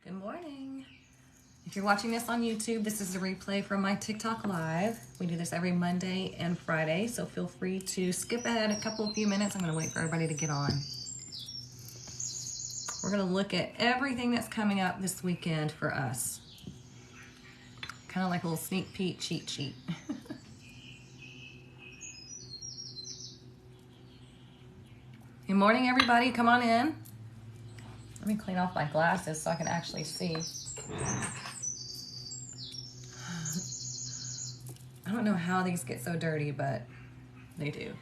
Good morning. If you're watching this on YouTube, this is a replay from my TikTok live. We do this every Monday and Friday, so feel free to skip ahead a few minutes. I'm going to wait for everybody to get on. We're going to look at everything that's coming up this weekend for us. Kind of like a little sneak peek cheat sheet. Good morning, everybody. Come on in. Let me clean off my glasses so I can actually see. I don't know how these get so dirty, but they do.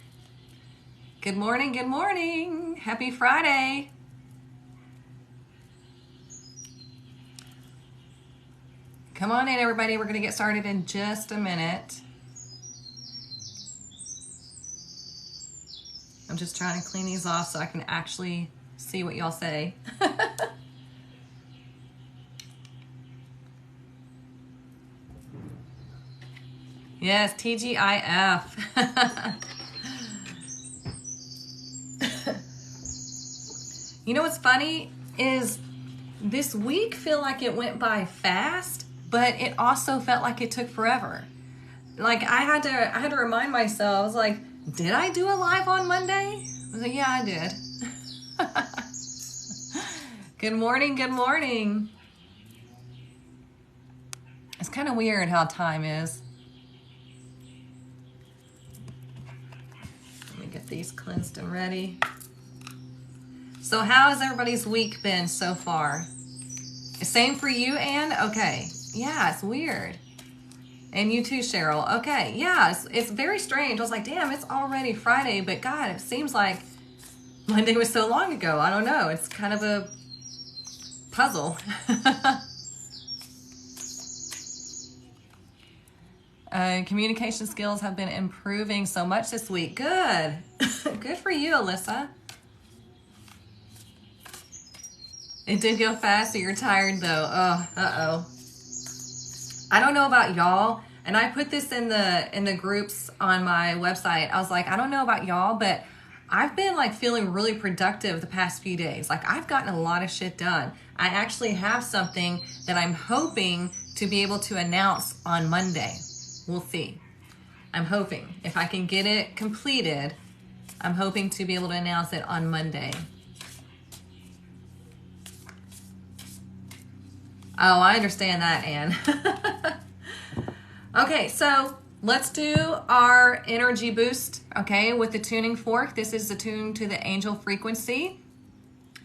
Good morning, good morning. Happy Friday. Come on in, everybody. We're going to get started in just a minute. I'm just trying to clean these off so I can actually see what y'all say. Yes, TGIF. You know what's funny is this week feel like it went by fast, but it also felt like it took forever. Like I had to remind myself. I was like, did I do a live on Monday? I was like, yeah, I did. Good morning, good morning. It's kind of weird how time is. Let me get these cleansed and ready. So how has everybody's week been so far? Same for you, Anne? Okay. Yeah, it's weird. And you too, Cheryl. Okay, yeah, it's very strange. I was like, damn, it's already Friday, but God, it seems like Monday was so long ago. I don't know. It's kind of a puzzle. Communication skills have been improving so much this week. Good. Good for you, Alyssa. It did go fast, so you're tired though. Oh, uh-oh. I don't know about y'all, and I put this in the groups on my website. I was like, I don't know about y'all, but I've been like feeling really productive the past few days. Like I've gotten a lot of shit done. I actually have something that I'm hoping to be able to announce on Monday. We'll see. I'm hoping. If I can get it completed, I'm hoping to be able to announce it on Monday. Oh, I understand that, Anne. Okay, so let's do our energy boost, okay, with the tuning fork. This is attuned to the angel frequency.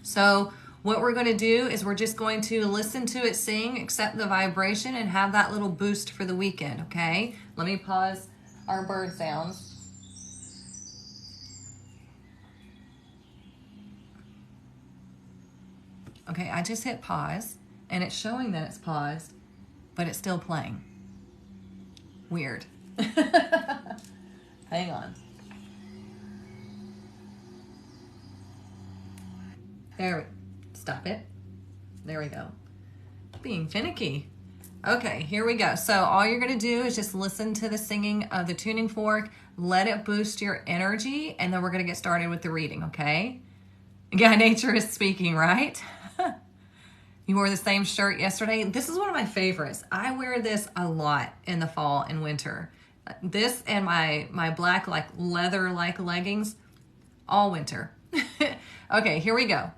So what we're going to do is we're just going to listen to it sing, accept the vibration, and have that little boost for the weekend, okay? Let me pause our bird sounds. Okay, I just hit pause, and it's showing that it's paused, but it's still playing. Weird. Hang on. Stop it. There we go. Being finicky. Okay, here we go. So all you're going to do is just listen to the singing of the tuning fork, let it boost your energy, and then we're going to get started with the reading, okay? Yeah, nature is speaking, right? You wore the same shirt yesterday. This is one of my favorites. I wear this a lot in the fall and winter. This and my black like leather like leggings all winter. Okay, here we go.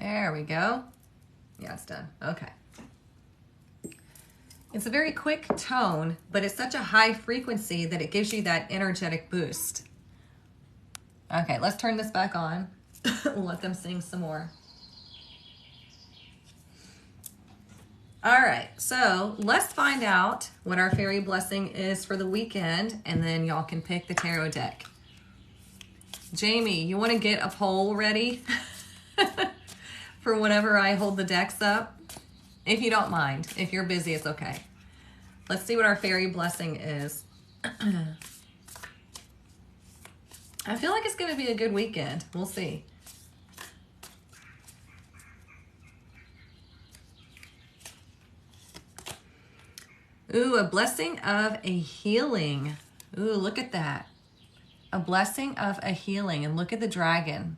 There we go. Yeah, it's done. Okay. It's a very quick tone, but it's such a high frequency that it gives you that energetic boost. Okay, let's turn this back on. We'll let them sing some more. All right, so let's find out what our fairy blessing is for the weekend, and then y'all can pick the tarot deck. Jamie, you want to get a poll ready for whenever I hold the decks up? If you don't mind. If you're busy, it's okay. Let's see what our fairy blessing is. I feel like it's going to be a good weekend. We'll see. Ooh, a blessing of a healing. Ooh, look at that. A blessing of a healing. And look at the dragon.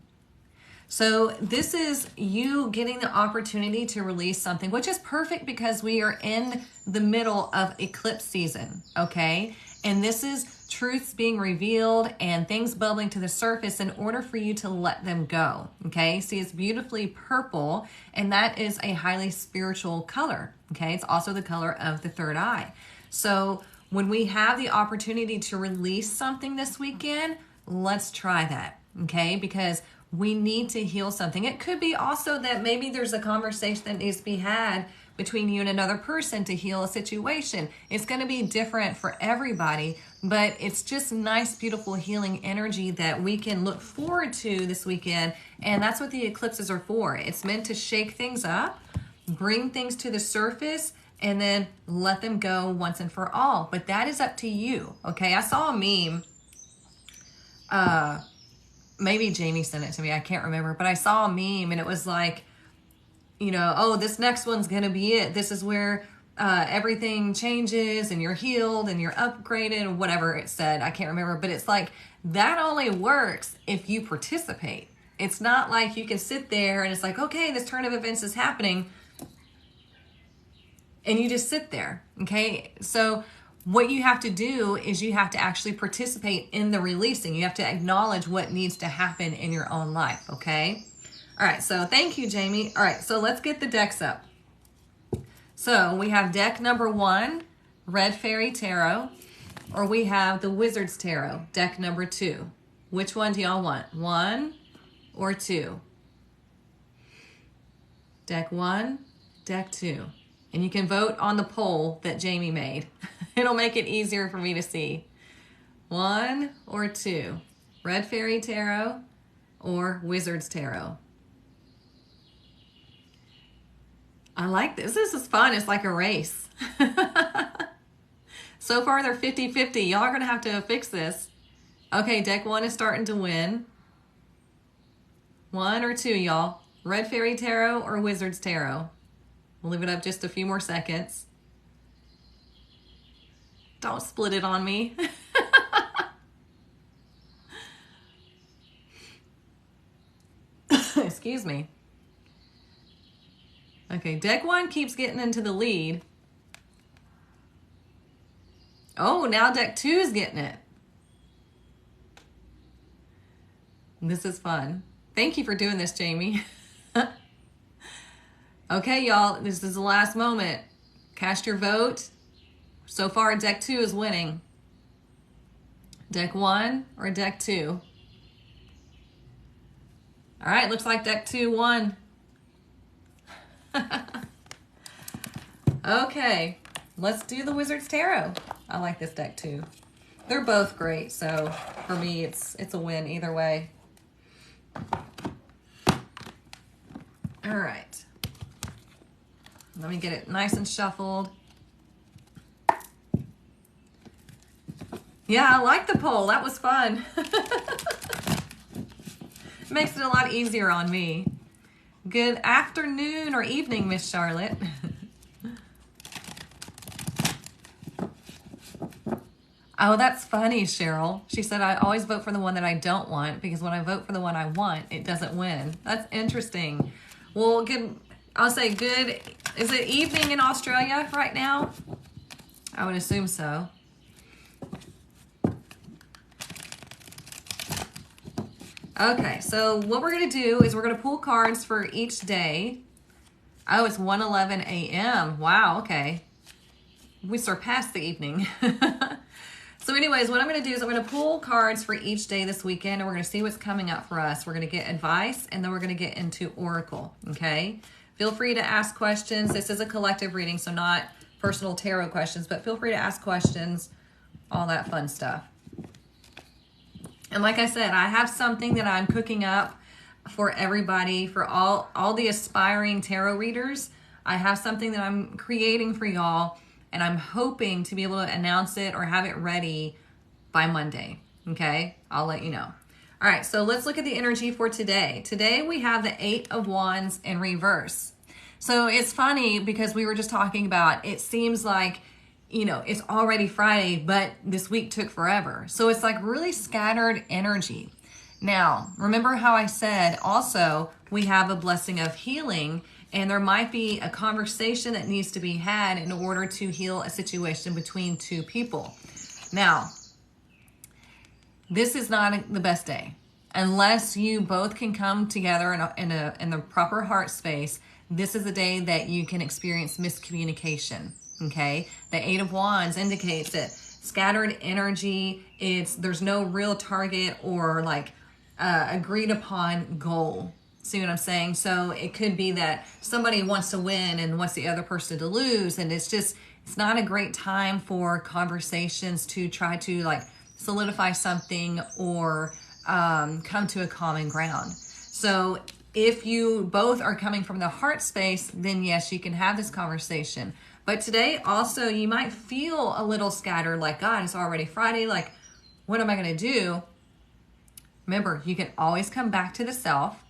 So this is you getting the opportunity to release something, which is perfect because we are in the middle of eclipse season, okay? And this is truths being revealed and things bubbling to the surface in order for you to let them go, okay? See, it's beautifully purple, and that is a highly spiritual color, okay? It's also the color of the third eye. So when we have the opportunity to release something this weekend, let's try that, okay? Because we need to heal something. It could be also that maybe there's a conversation that needs to be had between you and another person to heal a situation. It's going to be different for everybody, but it's just nice, beautiful healing energy that we can look forward to this weekend. And that's what the eclipses are for. It's meant to shake things up, bring things to the surface, and then let them go once and for all. But that is up to you, okay? I saw a meme. Maybe Jamie sent it to me. I can't remember. But I saw a meme and it was like, you know, oh, this next one's going to be it. This is where everything changes and you're healed and you're upgraded or whatever it said. I can't remember. But it's like that only works if you participate. It's not like you can sit there and it's like, okay, this turn of events is happening. And you just sit there. Okay. So what you have to do is you have to actually participate in the releasing. You have to acknowledge what needs to happen in your own life, okay? All right, so thank you, Jamie. All right, so let's get the decks up. So we have deck number 1, Red Fairy Tarot, or we have the Wizard's Tarot, deck number 2. Which one do y'all want, 1 or 2? Deck 1, deck 2. And you can vote on the poll that Jamie made. It'll make it easier for me to see. 1 or 2. Red Fairy Tarot or Wizard's Tarot. I like this. This is fun. It's like a race. So far, they're 50-50. Y'all are going to have to fix this. Okay, deck 1 is starting to win. 1 or 2, y'all. Red Fairy Tarot or Wizard's Tarot. We'll leave it up just a few more seconds. Don't split it on me. Excuse me. Okay, deck 1 keeps getting into the lead. Oh, now deck 2 is getting it. This is fun. Thank you for doing this, Jamie. Okay, y'all, this is the last moment. Cast your vote. So far, deck 2 is winning. Deck 1 or deck 2? All right, looks like deck 2 won. Okay, let's do the Wizard's Tarot. I like this deck too. They're both great, so for me, it's a win either way. All right. Let me get it nice and shuffled. Yeah, I like the poll. That was fun. Makes it a lot easier on me. Good afternoon or evening, Miss Charlotte. Oh, that's funny, Cheryl. She said, I always vote for the one that I don't want because when I vote for the one I want, it doesn't win. That's interesting. Well, good. I'll say good. Is it evening in Australia right now? I would assume so. Okay, so what we're going to do is we're going to pull cards for each day. Oh, it's 1:11 a.m. Wow, okay. We surpassed the evening. So anyways, what I'm going to do is I'm going to pull cards for each day this weekend, and we're going to see what's coming up for us. We're going to get advice, and then we're going to get into Oracle, okay? Feel free to ask questions. This is a collective reading, so not personal tarot questions, but feel free to ask questions, all that fun stuff. And like I said, I have something that I'm cooking up for everybody, for all the aspiring tarot readers. I have something that I'm creating for y'all, and I'm hoping to be able to announce it or have it ready by Monday, okay? I'll let you know. All right, so let's look at the energy for today. Today we have the 8 of Wands in reverse. So it's funny because we were just talking about, it seems like it's already Friday, but this week took forever. So it's like really scattered energy. Now, remember how I said also we have a blessing of healing, and there might be a conversation that needs to be had in order to heal a situation between two people. Now, this is not the best day. Unless you both can come together in the proper heart space, this is a day that you can experience miscommunication. Okay, the Eight of Wands indicates that scattered energy. There's no real target or like agreed upon goal. See what I'm saying? So it could be that somebody wants to win and wants the other person to lose, and it's not a great time for conversations to try to like solidify something or come to a common ground. So if you both are coming from the heart space, then yes, you can have this conversation. But today also you might feel a little scattered, like, God, it's already Friday. Like, what am I going to do? Remember, you can always come back to the self.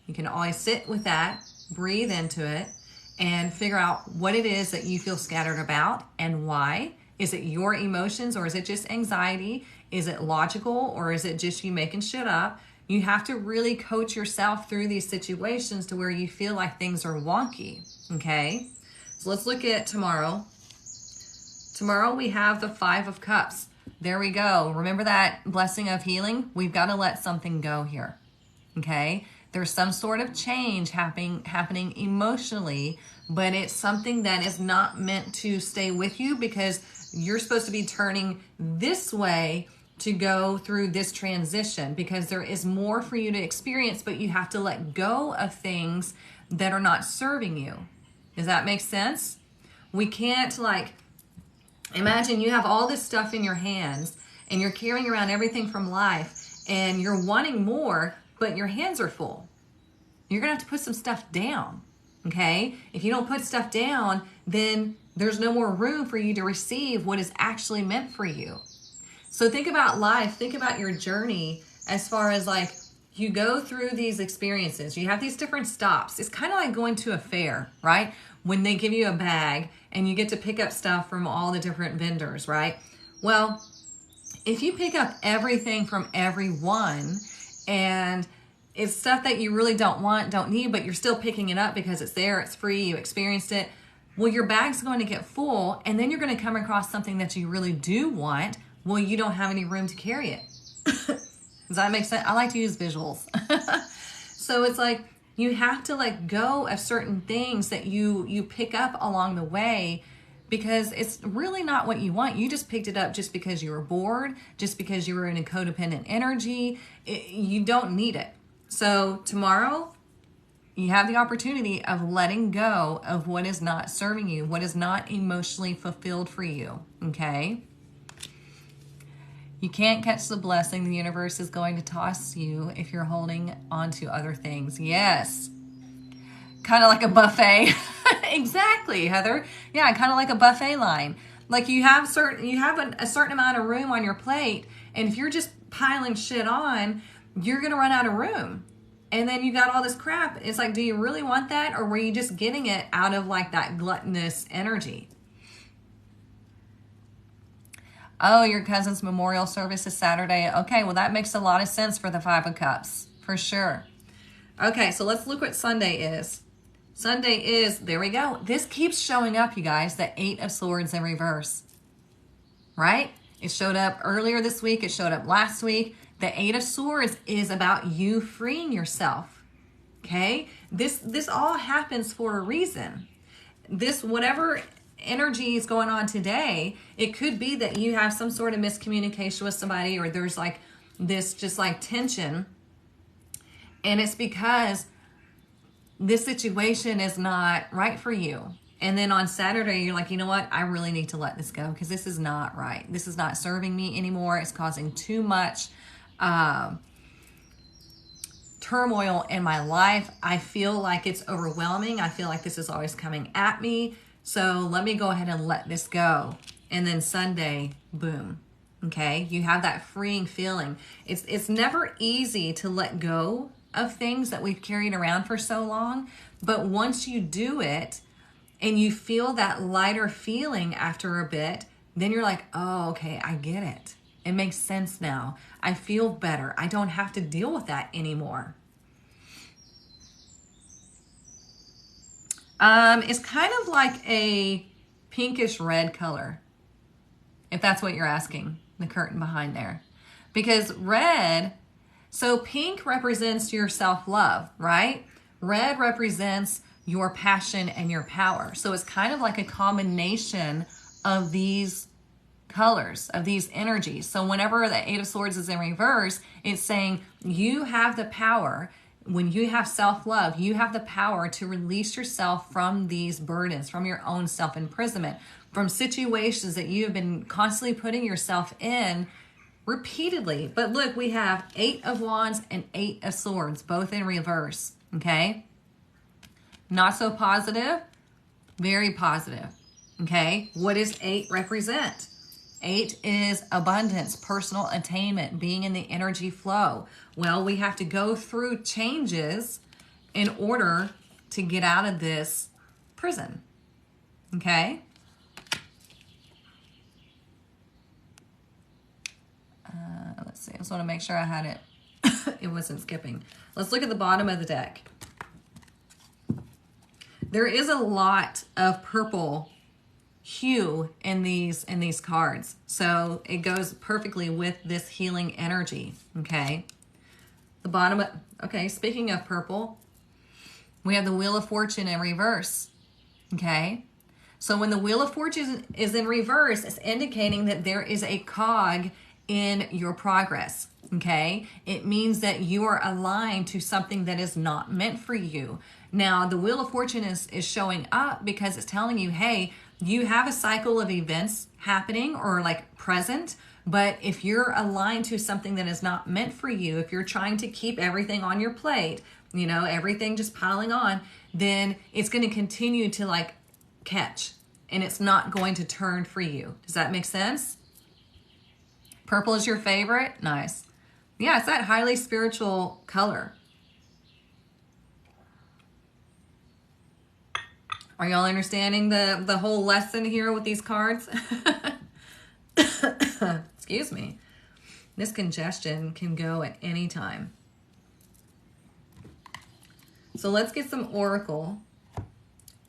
You can always sit with that, breathe into it, and figure out what it is that you feel scattered about and why. Is it your emotions, or is it just anxiety? Is it logical, or is it just you making shit up? You have to really coach yourself through these situations to where you feel like things are wonky, okay? So let's look at tomorrow. Tomorrow we have the Five of Cups. There we go. Remember that blessing of healing? We've got to let something go here, okay? There's some sort of change happening emotionally, but it's something that is not meant to stay with you, because you're supposed to be turning this way to go through this transition, because there is more for you to experience, but you have to let go of things that are not serving you. Does that make sense? We can't, like, imagine you have all this stuff in your hands and you're carrying around everything from life and you're wanting more, but your hands are full. You're going to have to put some stuff down, okay? If you don't put stuff down, then there's no more room for you to receive what is actually meant for you. So think about life, think about your journey as far as like you go through these experiences. You have these different stops. It's kind of like going to a fair, right? When they give you a bag and you get to pick up stuff from all the different vendors, right? Well, if you pick up everything from everyone and it's stuff that you really don't want, don't need, but you're still picking it up because it's there, it's free, you experienced it, well, your bag's going to get full, and then you're going to come across something that you really do want. Well, you don't have any room to carry it. Does that make sense? I like to use visuals. So it's like you have to let go of certain things that you pick up along the way, because it's really not what you want. You just picked it up just because you were bored, just because you were in a codependent energy. You don't need it. So tomorrow, you have the opportunity of letting go of what is not serving you, what is not emotionally fulfilled for you, okay? You can't catch the blessing the universe is going to toss you if you're holding on to other things. Yes. Kind of like a buffet. Exactly, Heather. Yeah, kind of like a buffet line. Like you have a certain amount of room on your plate, and if you're just piling shit on, you're going to run out of room. And then you got all this crap. It's like, do you really want that? Or were you just getting it out of like that gluttonous energy? Oh, your cousin's memorial service is Saturday. Okay, well, that makes a lot of sense for the Five of Cups, for sure. Okay, so let's look what Sunday is. Sunday is, there we go. This keeps showing up, you guys, the Eight of Swords in reverse. Right? It showed up earlier this week. It showed up last week. The Eight of Swords is about you freeing yourself. Okay? This all happens for a reason. This, whatever energy is going on today, it could be that you have some sort of miscommunication with somebody, or there's like this just like tension, and it's because this situation is not right for you. And then on Saturday, you're like, you know what? I really need to let this go because this is not right. This is not serving me anymore. It's causing too much turmoil in my life. I feel like it's overwhelming. I feel like this is always coming at me. So let me go ahead and let this go. And then Sunday, boom. Okay, you have that freeing feeling. It's never easy to let go of things that we've carried around for so long. But once you do it, and you feel that lighter feeling after a bit, then you're like, oh, okay, I get it. It makes sense now. I feel better. I don't have to deal with that anymore. It's kind of like a pinkish red color, if that's what you're asking, the curtain behind there. Because red, so pink represents your self-love, right? Red represents your passion and your power. So it's kind of like a combination of these colors, of these energies. So whenever the Eight of Swords is in reverse, it's saying you have the power. When you have self-love, you have the power to release yourself from these burdens, from your own self-imprisonment, from situations that you have been constantly putting yourself in repeatedly. But look, we have 8 of Wands and 8 of Swords, both in reverse, okay? Not so positive, very positive, okay? What does 8 represent? 8 is abundance, personal attainment, being in the energy flow. Well, we have to go through changes in order to get out of this prison, okay? Let's see, I just want to make sure I had it. It wasn't skipping. Let's look at the bottom of the deck. There is a lot of purple hue in these cards. So it goes perfectly with this healing energy, okay? The bottom of, okay, speaking of purple, we have the Wheel of Fortune in reverse, okay? So when the Wheel of Fortune is in reverse, it's indicating that there is a cog in your progress, okay? It means that you are aligned to something that is not meant for you. Now, the Wheel of Fortune is showing up because it's telling you, hey, you have a cycle of events happening or like present, but if you're aligned to something that is not meant for you, if you're trying to keep everything on your plate, you know, everything just piling on, then it's going to continue to like catch and it's not going to turn for you. Does that make sense? Purple is your favorite? Nice. Yeah, it's that highly spiritual color. Are y'all understanding the whole lesson here with these cards? Excuse me. This congestion can go at any time. So let's get some oracle.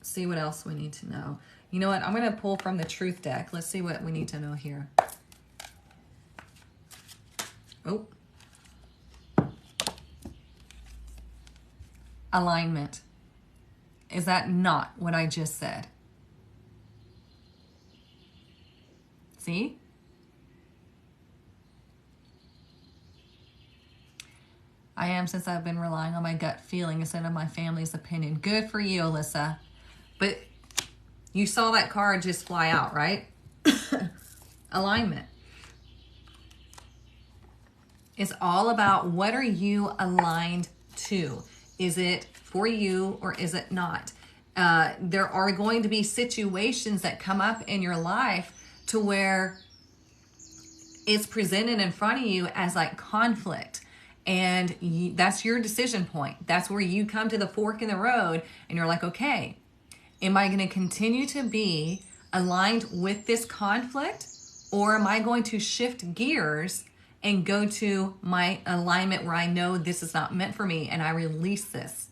See what else we need to know. You know what? I'm going to pull from the truth deck. Let's see what we need to know here. Oh. Alignment. Is that not what I just said? See? I am, since I've been relying on my gut feeling instead of my family's opinion. Good for you, Alyssa. But you saw that card just fly out, right? Alignment. It's all about what are you aligned to? Is it for you or is it not? There are going to be situations that come up in your life to where it's presented in front of you as like conflict. And that's your decision point. That's where you come to the fork in the road and you're like, okay, am I going to continue to be aligned with this conflict? Or am I going to shift gears and go to my alignment where I know this is not meant for me and I release this?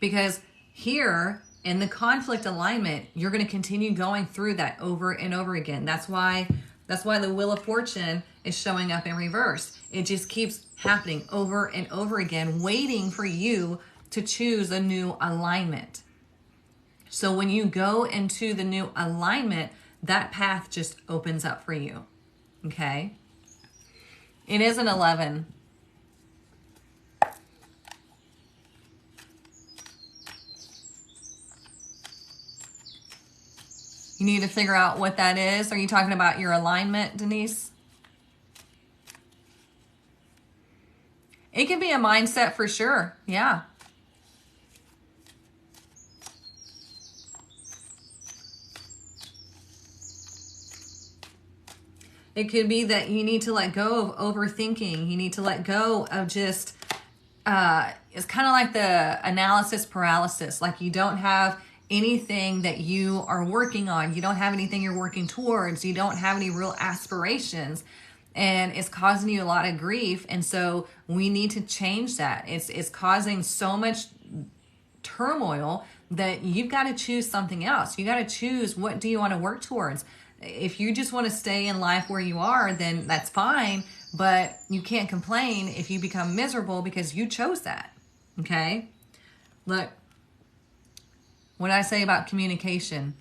Because here in the conflict alignment, you're going to continue going through that over and over again. That's why the Wheel of Fortune is showing up in reverse. It just keeps happening over and over again, waiting for you to choose a new alignment. So when you go into the new alignment, that path just opens up for you. Okay? It is an 11. You need to figure out what that is. Are you talking about your alignment, Denise? It can be a mindset for sure. Yeah. It could be that you need to let go of overthinking. You need to let go of just, it's kind of like the analysis paralysis. Like you don't have anything that you are working on. You don't have anything you're working towards. You don't have any real aspirations. And it's causing you a lot of grief. And so we need to change that. It's causing so much turmoil that you've got to choose something else. You got to choose, what do you want to work towards? If you just want to stay in life where you are, then that's fine. But you can't complain if you become miserable because you chose that. Okay? Look, what I say about communication.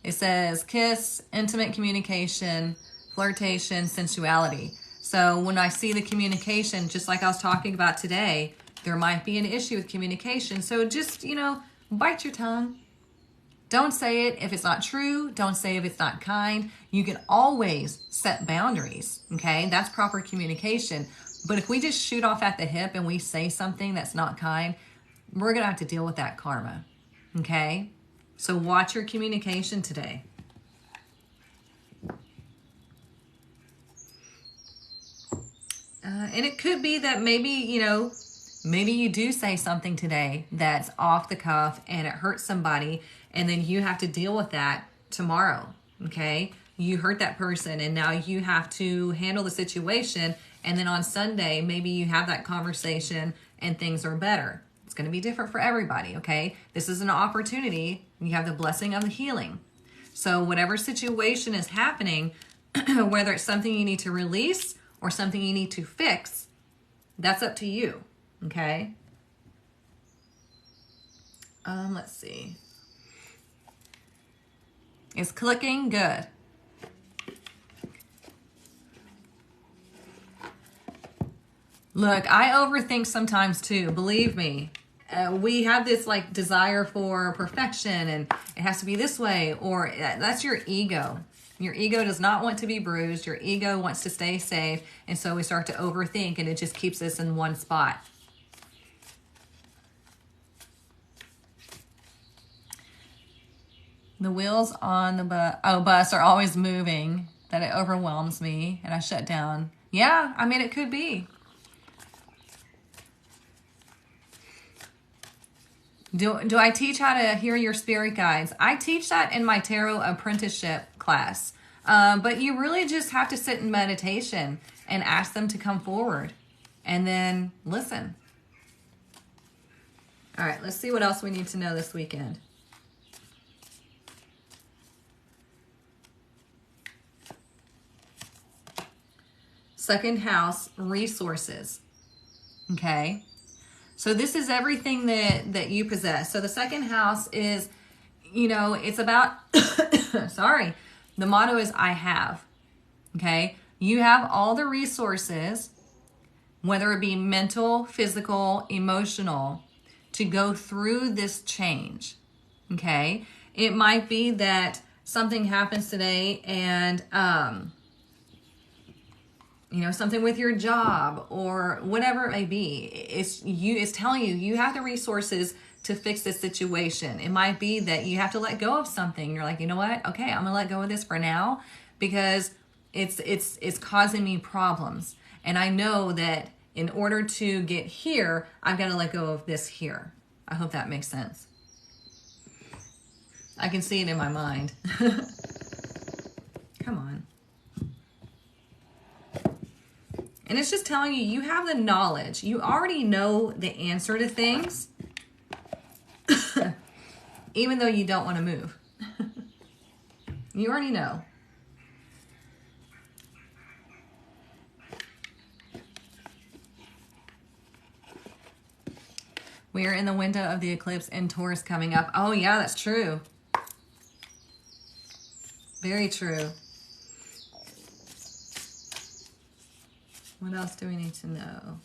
It says kiss, intimate communication, flirtation, sensuality. So when I see the communication, just like I was talking about today, there might be an issue with communication. So just, bite your tongue. Don't say it if it's not true. Don't say if it's not kind. You can always set boundaries, okay? That's proper communication. But if we just shoot off at the hip and we say something that's not kind, we're going to have to deal with that karma, okay? So watch your communication today. And it could be that maybe, maybe you do say something today that's off the cuff and it hurts somebody, and then you have to deal with that tomorrow, okay? You hurt that person and now you have to handle the situation, and then on Sunday, maybe you have that conversation and things are better. It's going to be different for everybody, okay? This is an opportunity. You have the blessing of the healing. So whatever situation is happening, whether it's something you need to release or something you need to fix, that's up to you, okay? Let's see. Is clicking good? Look, I overthink sometimes too, believe me. We have this desire for perfection and it has to be this way, or that's your ego. Your ego does not want to be bruised. Your ego wants to stay safe. And so we start to overthink and it just keeps us in one spot. The wheels on the bus are always moving, that it overwhelms me and I shut down. Yeah, I mean, it could be. Do I teach how to hear your spirit guides? I teach that in my tarot apprenticeship class. But you really just have to sit in meditation and ask them to come forward and then listen. All right, let's see what else we need to know this weekend. Second house, resources. Okay. So this is everything that you possess. So the second house is, it's about, sorry, the motto is I have, okay? You have all the resources, whether it be mental, physical, emotional, to go through this change, okay? It might be that something happens today and, something with your job or whatever it may be. It's telling you have the resources to fix this situation. It might be that you have to let go of something. You're like, you know what? Okay, I'm gonna let go of this for now because it's causing me problems. And I know that in order to get here, I've got to let go of this here. I hope that makes sense. I can see it in my mind. Come on. And it's just telling you have the knowledge. You already know the answer to things, even though you don't want to move. You already know. We are in the window of the eclipse and Taurus coming up. Oh yeah, that's true. Very true. What else do we need to know?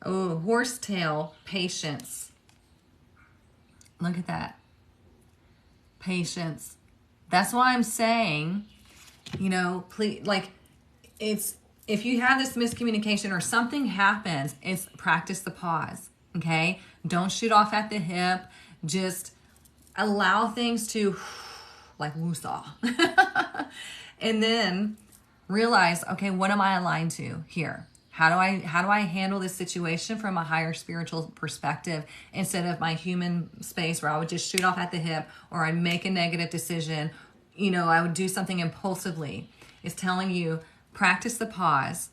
Oh, horsetail, patience. Look at that. Patience. That's why I'm saying, please, if you have this miscommunication or something happens, it's practice the pause, okay? Don't shoot off at the hip. Just allow things to like woosah. And then realize, okay, what am I aligned to here? How do I handle this situation from a higher spiritual perspective instead of my human space where I would just shoot off at the hip, or I'd make a negative decision, I would do something impulsively. It's telling you, practice the pause,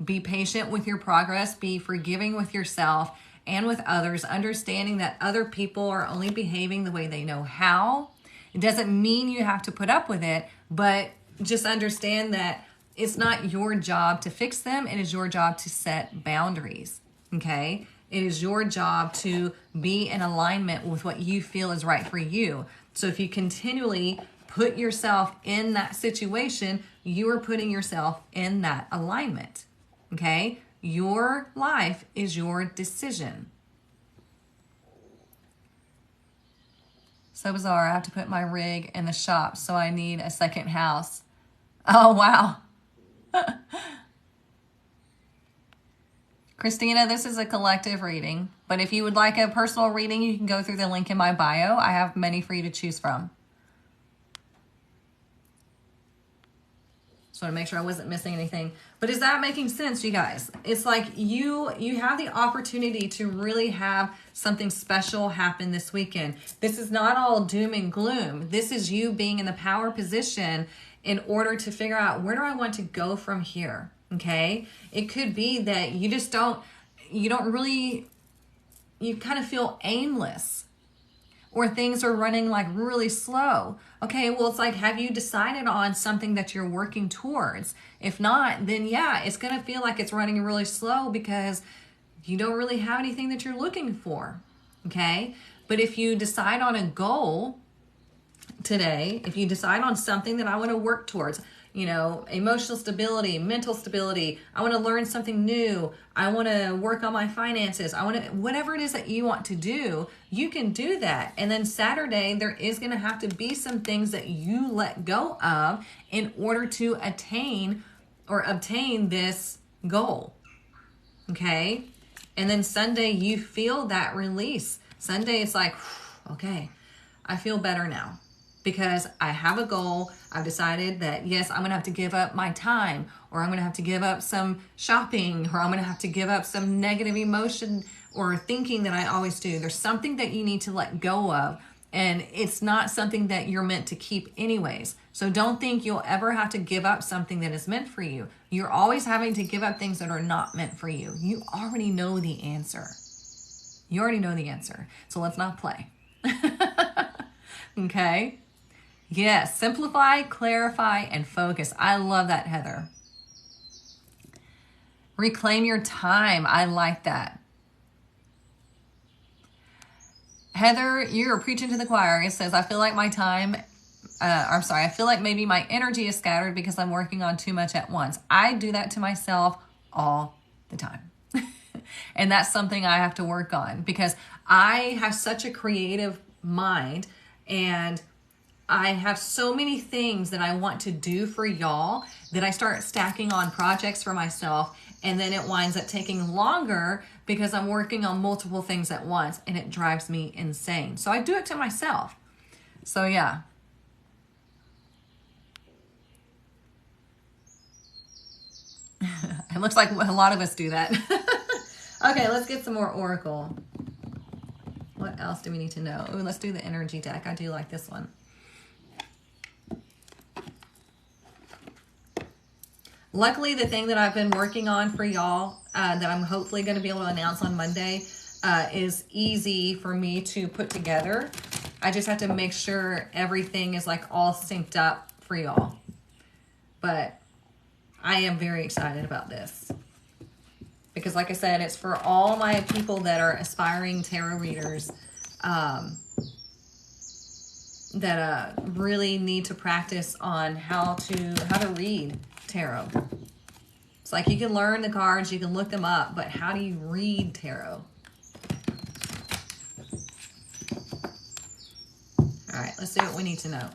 be patient with your progress, be forgiving with yourself and with others, understanding that other people are only behaving the way they know how. It doesn't mean you have to put up with it, but just understand that it's not your job to fix them. It is your job to set boundaries, okay? It is your job to be in alignment with what you feel is right for you. So if you continually put yourself in that situation, you are putting yourself in that alignment, okay? Your life is your decision. So bizarre, I have to put my rig in the shop, so I need a second house. Oh, wow. Christina, this is a collective reading, but if you would like a personal reading, you can go through the link in my bio. I have many for you to choose from. Just want to make sure I wasn't missing anything. But is that making sense, you guys? It's like you have the opportunity to really have something special happen this weekend. This is not all doom and gloom. This is you being in the power position in order to figure out, where do I want to go from here? Okay. It could be that you kind of feel aimless, or things are running like really slow. Okay, well, it's like, have you decided on something that you're working towards? If not, then yeah, it's going to feel like it's running really slow because you don't really have anything that you're looking for. Okay, but if you decide on a goal today, if you decide on something that I want to work towards, emotional stability, mental stability, I want to learn something new, I want to work on my finances, whatever it is that you want to do, you can do that. And then Saturday, there is going to have to be some things that you let go of in order to obtain this goal. Okay? And then Sunday, you feel that release. Sunday, it's like, okay, I feel better now. Because I have a goal. I've decided that, yes, I'm going to have to give up my time, or I'm going to have to give up some shopping, or I'm going to have to give up some negative emotion or thinking that I always do. There's something that you need to let go of, and it's not something that you're meant to keep anyways. So don't think you'll ever have to give up something that is meant for you. You're always having to give up things that are not meant for you. You already know the answer. You already know the answer. So let's not play. Okay? Yes, simplify, clarify, and focus. I love that, Heather. Reclaim your time. I like that. Heather, you're preaching to the choir. It says, I feel like I feel like maybe my energy is scattered because I'm working on too much at once. I do that to myself all the time. And that's something I have to work on because I have such a creative mind, and I have so many things that I want to do for y'all that I start stacking on projects for myself, and then it winds up taking longer because I'm working on multiple things at once, and it drives me insane. So I do it to myself. So yeah. It looks like a lot of us do that. Okay, let's get some more oracle. What else do we need to know? Ooh, let's do the energy deck. I do like this one. Luckily, the thing that I've been working on for y'all that I'm hopefully going to be able to announce on Monday is easy for me to put together. I just have to make sure everything is like all synced up for y'all. But I am very excited about this. Because like I said, it's for all my people that are aspiring tarot readers that really need to practice on how to read tarot. It's like you can learn the cards, you can look them up, but how do you read tarot? All right, let's see what we need to know.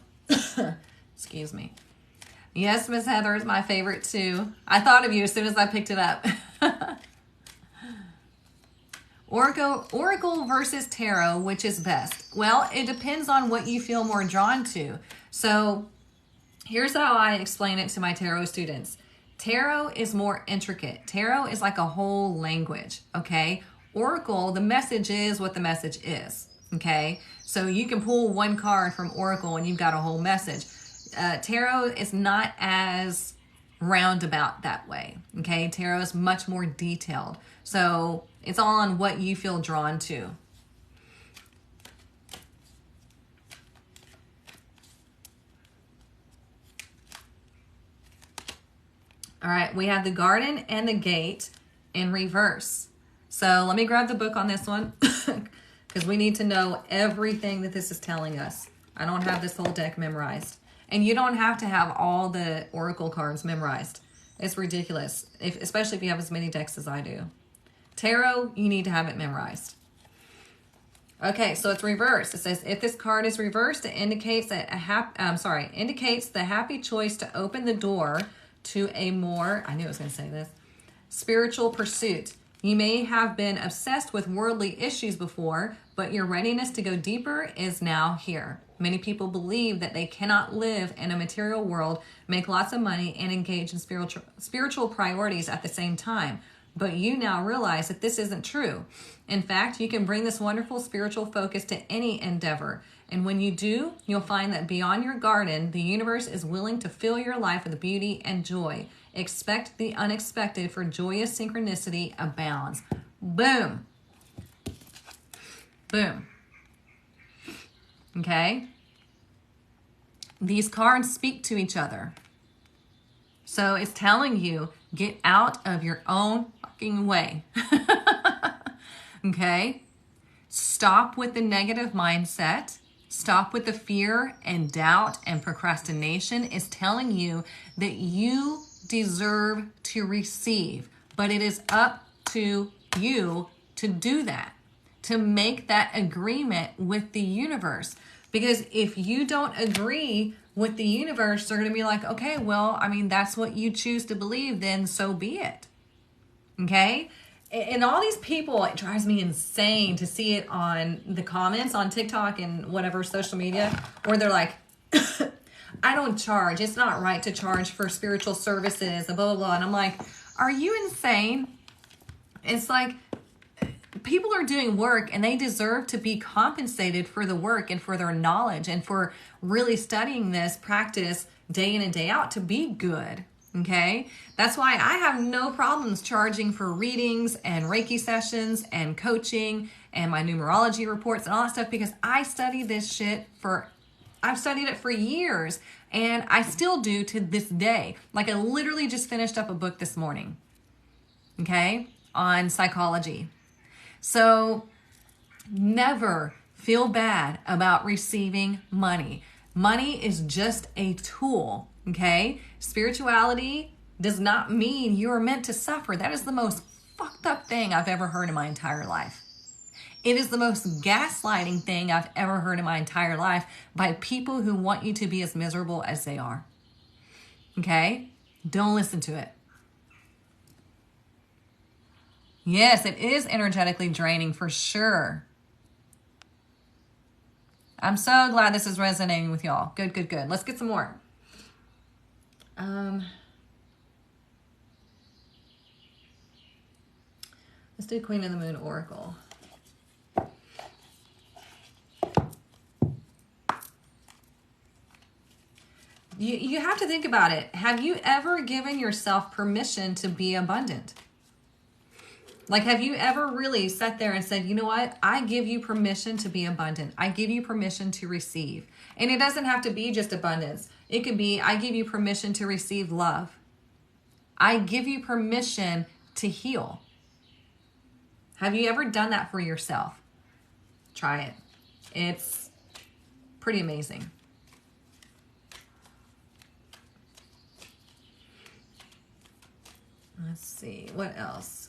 Excuse me. Yes, Miss Heather is my favorite too. I thought of you as soon as I picked it up. Oracle versus tarot, which is best? Well, it depends on what you feel more drawn to. So here's how I explain it to my tarot students. Tarot is more intricate. Tarot is like a whole language, okay? Oracle, the message is what the message is, okay? So you can pull one card from Oracle and you've got a whole message. Tarot is not as roundabout that way, okay? Tarot is much more detailed. So it's all on what you feel drawn to. All right, we have the garden and the gate in reverse. So let me grab the book on this one because we need to know everything that this is telling us. I don't have this whole deck memorized. And you don't have to have all the oracle cards memorized. It's ridiculous, especially if you have as many decks as I do. Tarot, you need to have it memorized. Okay, so it's reversed. It says if this card is reversed, it indicates that indicates the happy choice to open the door to a more, I knew I was going to say this, spiritual pursuit. You may have been obsessed with worldly issues before, but your readiness to go deeper is now here. Many people believe that they cannot live in a material world, make lots of money, and engage in spiritual priorities at the same time. But you now realize that this isn't true. In fact, you can bring this wonderful spiritual focus to any endeavor. And when you do, you'll find that beyond your garden, the universe is willing to fill your life with beauty and joy. Expect the unexpected, for joyous synchronicity abounds. Boom. Boom. Okay? These cards speak to each other. So it's telling you, get out of your own fucking way. Okay? Stop with the negative mindset. Stop with the fear and doubt and procrastination. Is telling you that you deserve to receive, but it is up to you to do that, to make that agreement with the universe. Because if you don't agree with the universe, they're going to be like, okay, well, I mean, that's what you choose to believe, then so be it. Okay? And all these people, it drives me insane to see it on the comments on TikTok and whatever social media, where they're like, I don't charge. It's not right to charge for spiritual services, blah, blah, blah. And I'm like, are you insane? It's like, people are doing work and they deserve to be compensated for the work and for their knowledge and for really studying this practice day in and day out to be good. Okay? That's why I have no problems charging for readings and Reiki sessions and coaching and my numerology reports and all that stuff, because I study this shit I've studied it for years, and I still do to this day. Like, I literally just finished up a book this morning, okay, on psychology. So never feel bad about receiving money. Money is just a tool, okay? Spirituality does not mean you are meant to suffer. That is the most fucked up thing I've ever heard in my entire life. It is the most gaslighting thing I've ever heard in my entire life by people who want you to be as miserable as they are. Okay? Don't listen to it. Yes, it is energetically draining for sure. I'm so glad this is resonating with y'all. Good, good, good. Let's get some more. Let's do Queen of the Moon Oracle. You have to think about it. Have you ever given yourself permission to be abundant? Like, have you ever really sat there and said, you know what? I give you permission to be abundant. I give you permission to receive. And it doesn't have to be just abundance. It could be, I give you permission to receive love. I give you permission to heal. Have you ever done that for yourself? Try it. It's pretty amazing. Let's see, what else?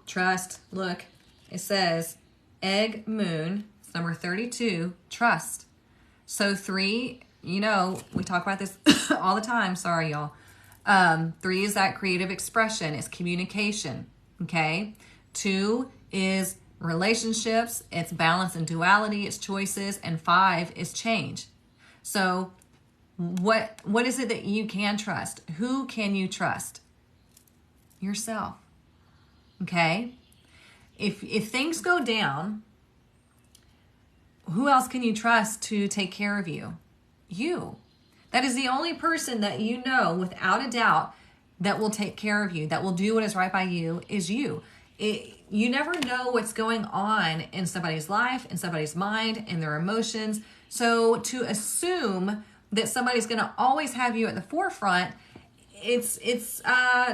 Trust. Look, it says egg moon, it's number 32, trust. So 3, you know, we talk about this all the time. Sorry, y'all. 3 is that creative expression. It's communication. Okay. 2 is relationships. It's balance and duality. It's choices. And 5 is change. So what is it that you can trust? Who can you trust? Yourself. Okay. If things go down, who else can you trust to take care of you? You. That is the only person that you know without a doubt that will take care of you, that will do what is right by you, is you. You never know what's going on in somebody's life, in somebody's mind, in their emotions. So to assume that somebody's going to always have you at the forefront, it's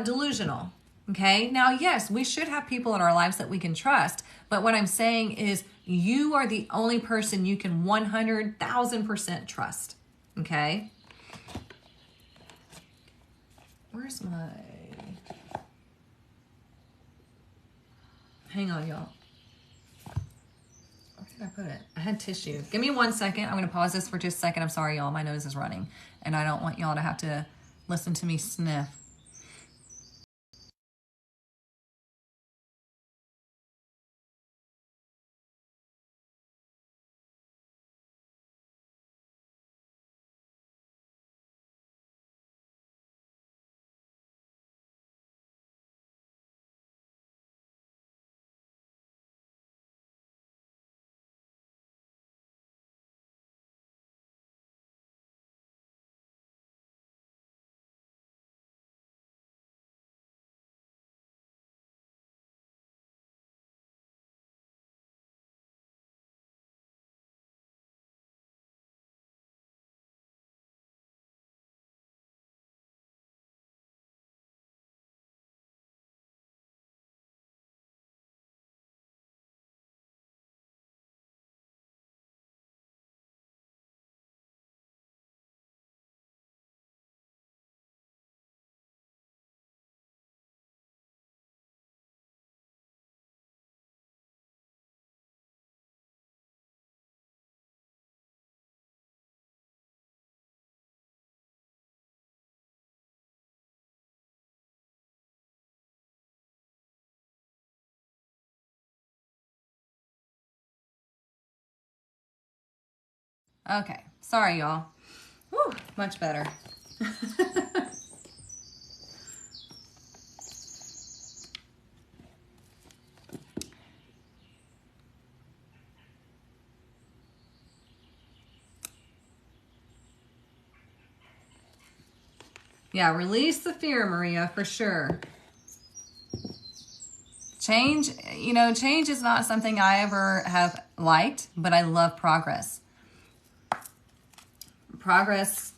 delusional. Okay. Now, yes, we should have people in our lives that we can trust. But what I'm saying is you are the only person you can 100,000% trust. Okay. Where's my... Hang on, y'all. Where did I put it? I had tissue. Give me 1 second. I'm going to pause this for just a second. I'm sorry, y'all. My nose is running. And I don't want y'all to have to listen to me sniff. Okay. Sorry, y'all. Woo, much better. Yeah, release the fear, Maria, for sure. Change, change is not something I ever have liked, but I love progress. Progress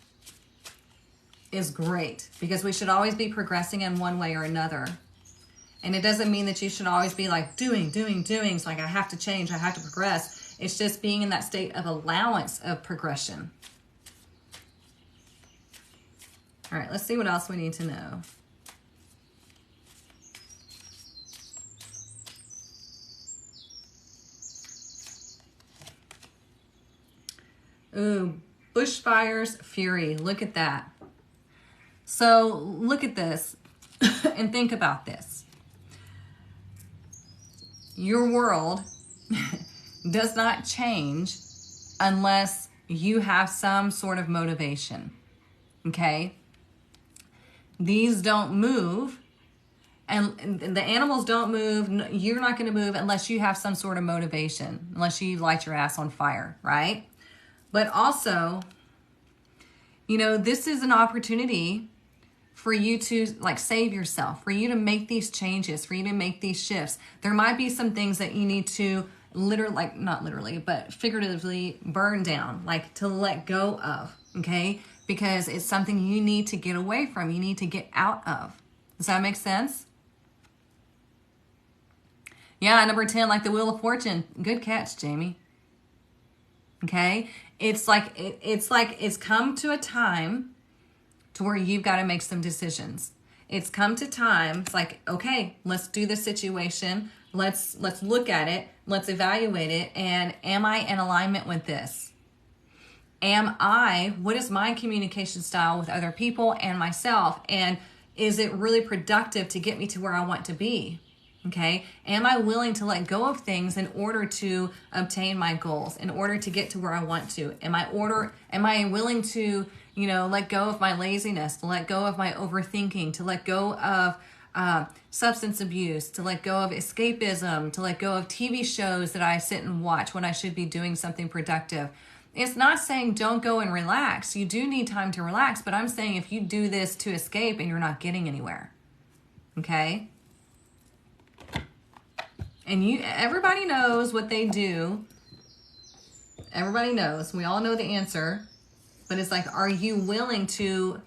is great because we should always be progressing in one way or another. And it doesn't mean that you should always be like doing. It's like I have to change, I have to progress. It's just being in that state of allowance of progression. All right, let's see what else we need to know. Ooh, bushfires, fury. Look at that. So look at this and think about this. Your world does not change unless you have some sort of motivation. Okay? These don't move, and the animals don't move. You're not going to move unless you have some sort of motivation, unless you light your ass on fire, right? But also, this is an opportunity for you to save yourself, for you to make these changes, for you to make these shifts. There might be some things that you need to not literally, but figuratively burn down, to let go of, okay? Because it's something you need to get away from. You need to get out of. Does that make sense? Yeah, number 10, like the Wheel of Fortune. Good catch, Jamie. Okay? It's come to a time to where you've got to make some decisions. It's come to time. It's like, okay, let's do this situation. Let's look at it. Let's evaluate it. And am I in alignment with this? What is my communication style with other people and myself? And is it really productive to get me to where I want to be? Okay. Am I willing to let go of things in order to obtain my goals, in order to get to where I want to? Am I willing to, let go of my laziness, to let go of my overthinking, to let go of substance abuse, to let go of escapism, to let go of TV shows that I sit and watch when I should be doing something productive? It's not saying don't go and relax. You do need time to relax, but I'm saying if you do this to escape and you're not getting anywhere, okay? And everybody knows what they do. Everybody knows. We all know the answer. But it's like, are you willing to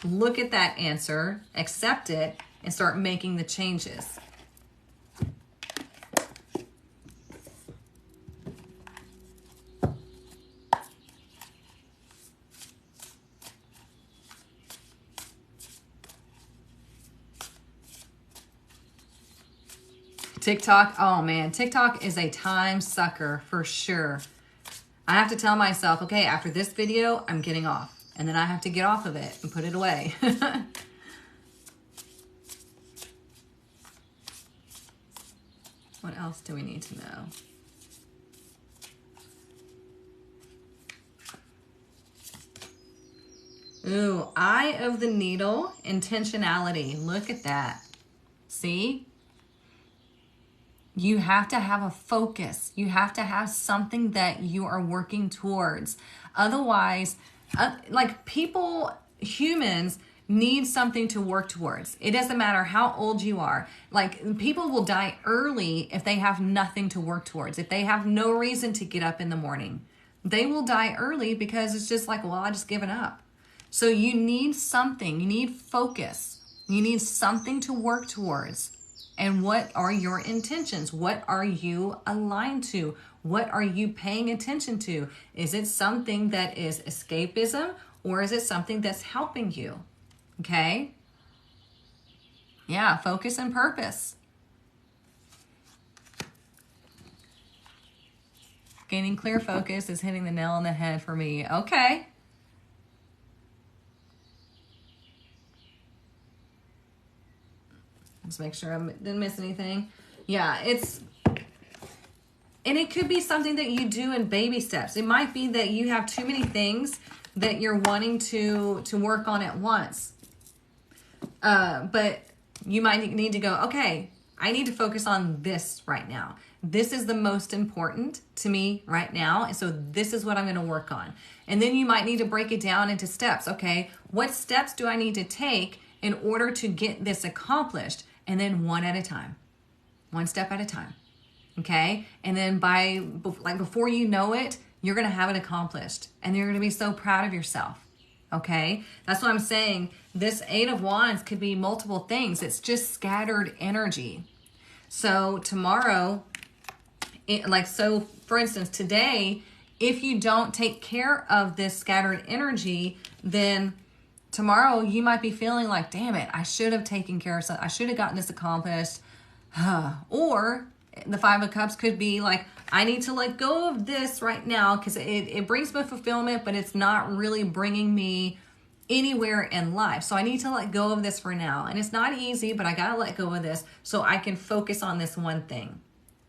look at that answer, accept it, and start making the changes? TikTok, oh man, TikTok is a time sucker for sure. I have to tell myself, okay, after this video, I'm getting off. And then I have to get off of it and put it away. What else do we need to know? Ooh, eye of the needle, intentionality. Look at that. See? You have to have a focus. You have to have something that you are working towards. Otherwise, humans need something to work towards. It doesn't matter how old you are. Like, people will die early if they have nothing to work towards. If they have no reason to get up in the morning, they will die early because it's just like, well, I just given up. So you need something. You need focus. You need something to work towards. And what are your intentions? What are you aligned to? What are you paying attention to? Is it something that is escapism, or is it something that's helping you? Okay? Yeah, focus and purpose. Gaining clear focus is hitting the nail on the head for me. Okay. Let's make sure I didn't miss anything. Yeah, and it could be something that you do in baby steps. It might be that you have too many things that you're wanting to work on at once. But you might need to go, okay, I need to focus on this right now. This is the most important to me right now. And so this is what I'm going to work on. And then you might need to break it down into steps. Okay, what steps do I need to take in order to get this accomplished? And then one at a time, one step at a time. Okay. And then before you know it, you're going to have it accomplished and you're going to be so proud of yourself. Okay. That's what I'm saying. This 8 of Wands could be multiple things. It's just scattered energy. So tomorrow, for instance, today, if you don't take care of this scattered energy, then tomorrow you might be feeling like, damn it, I should have taken care of something. I should have gotten this accomplished. Or the 5 of Cups could be like, I need to let go of this right now because it brings me fulfillment, but it's not really bringing me anywhere in life. So I need to let go of this for now. And it's not easy, but I got to let go of this so I can focus on this one thing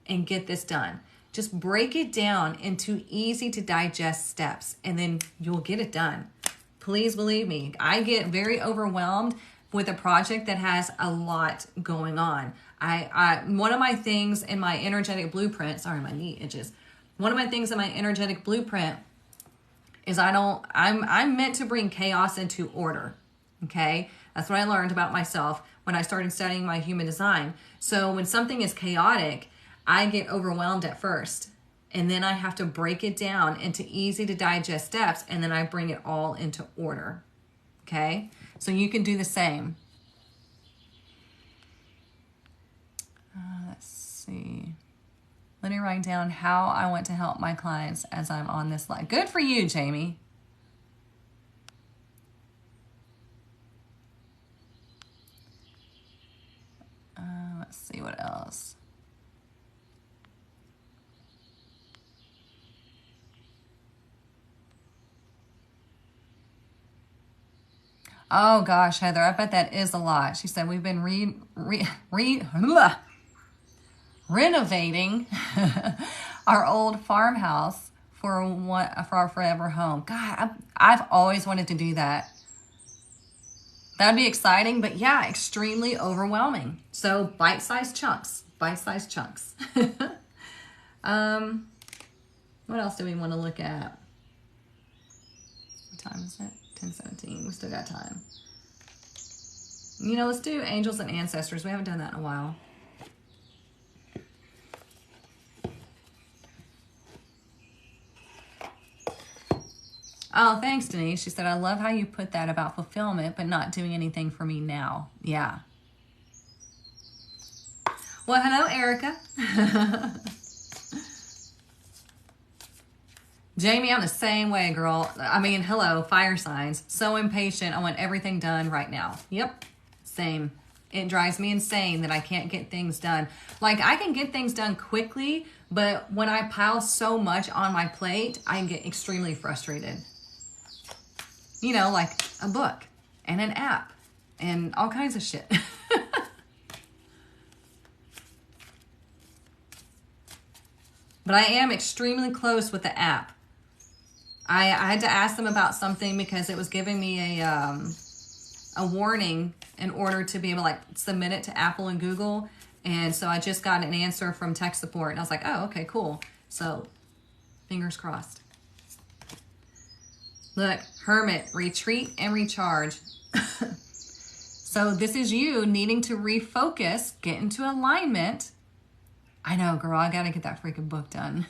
and get this done. Just break it down into easy to digest steps and then you'll get it done. Please believe me, I get very overwhelmed with a project that has a lot going on. One of my things in my energetic blueprint, sorry, my knee itches. One of my things in my energetic blueprint is I'm meant to bring chaos into order. Okay. That's what I learned about myself when I started studying my human design. So when something is chaotic, I get overwhelmed at first. And then I have to break it down into easy to digest steps. And then I bring it all into order. Okay. So you can do the same. Let's see. Let me write down how I want to help my clients as I'm on this line. Good for you, Jamie. Let's see what else. Oh gosh, Heather, I bet that is a lot. She said we've been renovating our old farmhouse for our forever home. God, I've always wanted to do that. That'd be exciting, but yeah, extremely overwhelming. So bite-sized chunks, bite-sized chunks. What else do we want to look at? What time is it? 10:17. We still got time. You know, let's do angels and ancestors. We haven't done that in a while. Oh, thanks, Denise. She said, I love how you put that about fulfillment, but not doing anything for me now. Yeah. Well, hello, Erica. Jamie, I'm the same way, girl. I mean, hello, fire signs. So impatient. I want everything done right now. Yep, same. It drives me insane that I can't get things done. Like, I can get things done quickly, but when I pile so much on my plate, I get extremely frustrated. You know, like a book and an app and all kinds of shit. But I am extremely close with the app. I had to ask them about something because it was giving me a warning in order to be able to like submit it to Apple and Google. And so I just got an answer from tech support and I was like, oh, okay, cool. So fingers crossed. Look, Hermit, retreat and recharge. So this is you needing to refocus, get into alignment. I know, girl, I gotta get that freaking book done.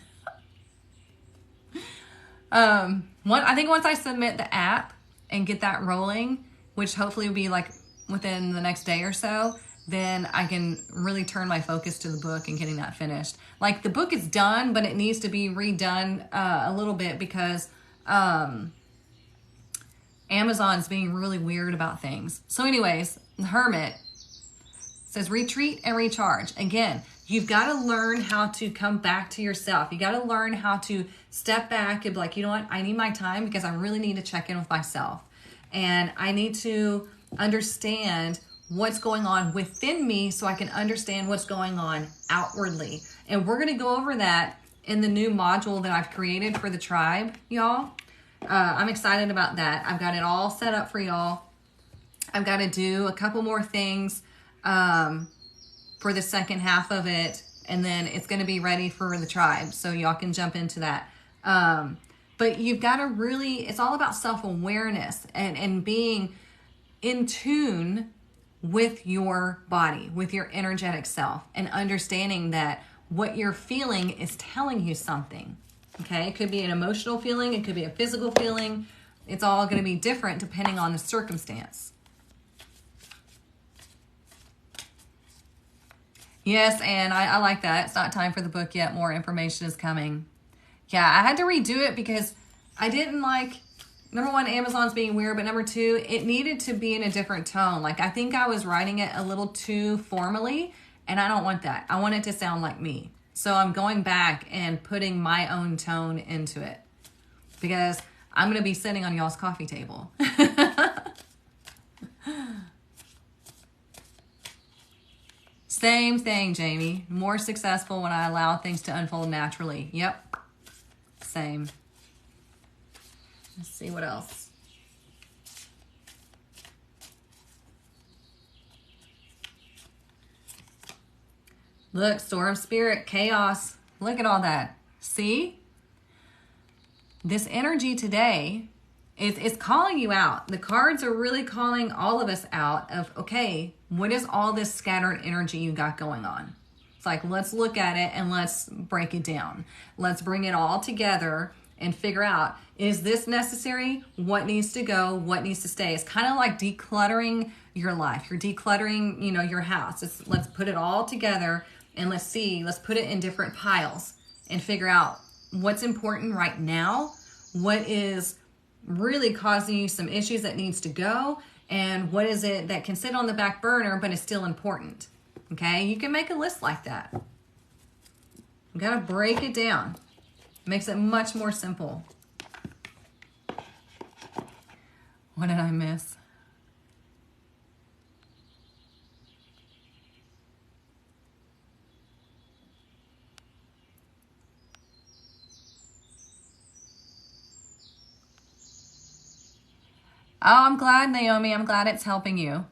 I think once I submit the app and get that rolling, which hopefully will be like within the next day or so, then I can really turn my focus to the book and getting that finished. Like the book is done, but it needs to be redone a little bit because Amazon's being really weird about things. So anyways, the Hermit says retreat and recharge. Again, you've got to learn how to come back to yourself. You got to learn how to step back and be like, you know what? I need my time because I really need to check in with myself. And I need to understand what's going on within me so I can understand what's going on outwardly. And we're going to go over that in the new module that I've created for the tribe, y'all. I'm excited about that. I've got it all set up for y'all. I've got to do a couple more things for the second half of it, and then it's going to be ready for the tribe, so y'all can jump into that. But you've got to really, it's all about self-awareness and being in tune with your body, with your energetic self, and understanding that what you're feeling is telling you something. Okay, it could be an emotional feeling, it could be a physical feeling. It's all going to be different depending on the circumstance. Yes, and I like that. It's not time for the book yet. More information is coming. Yeah, I had to redo it because I didn't like, number one, Amazon's being weird, but number two, it needed to be in a different tone. Like, I think I was writing it a little too formally, and I don't want that. I want it to sound like me. So I'm going back and putting my own tone into it because I'm going to be sitting on y'all's coffee table. Same thing, Jamie. More successful when I allow things to unfold naturally. Yep. Same. Let's see what else. Look, storm spirit, chaos. Look at all that. See? This energy today is calling you out. The cards are really calling all of us out of, okay, what is all this scattered energy you got going on? It's like, let's look at it and let's break it down. Let's bring it all together and figure out, is this necessary? What needs to go? What needs to stay? It's kind of like decluttering your life. You're decluttering, you know, your house. Let's put it all together and let's put it in different piles and figure out what's important right now, what is really causing you some issues that needs to go, and what is it that can sit on the back burner but is still important. Okay, you can make a list like that. You gotta break it down. It makes it much more simple. What did I miss? Oh, I'm glad, Naomi. I'm glad it's helping you.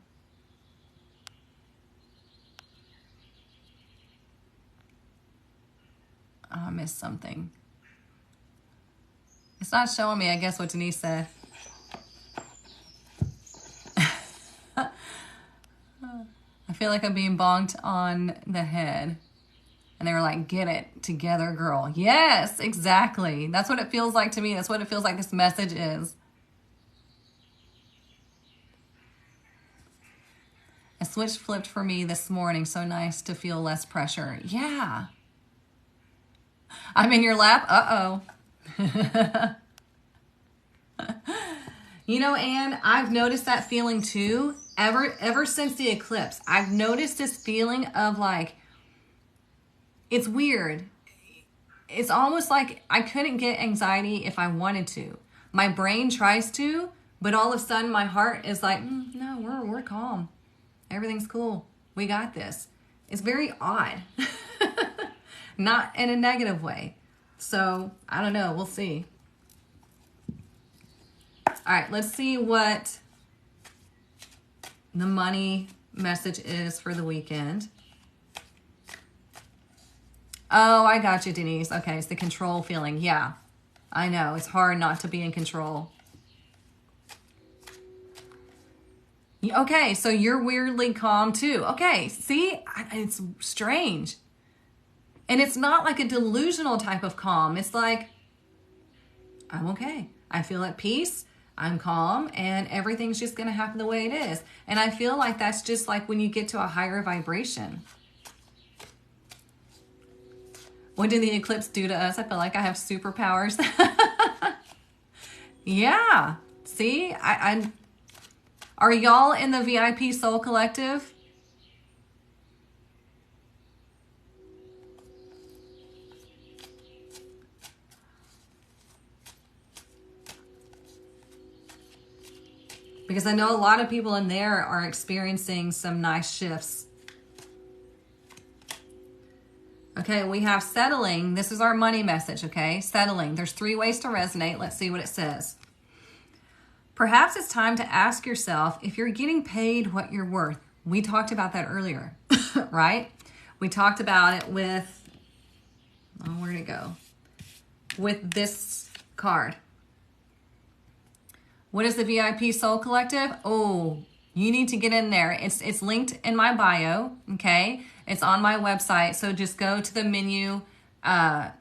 Oh, I missed something. It's not showing me, I guess, what Denise said. I feel like I'm being bonked on the head. And they were like, get it together, girl. Yes, exactly. That's what it feels like to me. That's what it feels like this message is. A switch flipped for me this morning. So nice to feel less pressure. Yeah. I'm in your lap. Uh-oh. You know, Anne, I've noticed that feeling too. Ever since the eclipse, I've noticed this feeling of like, it's weird. It's almost like I couldn't get anxiety if I wanted to. My brain tries to, but all of a sudden my heart is like, no, we're calm. Everything's cool. We got this. It's very odd. Not in a negative way. So, I don't know. We'll see. All right, let's see what the money message is for the weekend. Oh, I got you, Denise. Okay, it's the control feeling. Yeah, I know. It's hard not to be in control. Okay, so you're weirdly calm too. Okay, see? It's strange. And it's not like a delusional type of calm. It's like, I'm okay. I feel at peace. I'm calm. And everything's just going to happen the way it is. And I feel like that's just like when you get to a higher vibration. What did the eclipse do to us? I feel like I have superpowers. Yeah. See? Are y'all in the VIP Soul Collective? Because I know a lot of people in there are experiencing some nice shifts. Okay, we have settling. This is our money message, okay? Settling. There's 3 ways to resonate. Let's see what it says. Perhaps it's time to ask yourself if you're getting paid what you're worth. We talked about that earlier, right? We talked about it with, oh, where'd it go? With this card. What is the VIP Soul Collective? Oh, you need to get in there. It's linked in my bio, okay? It's on my website. So just go to the menu.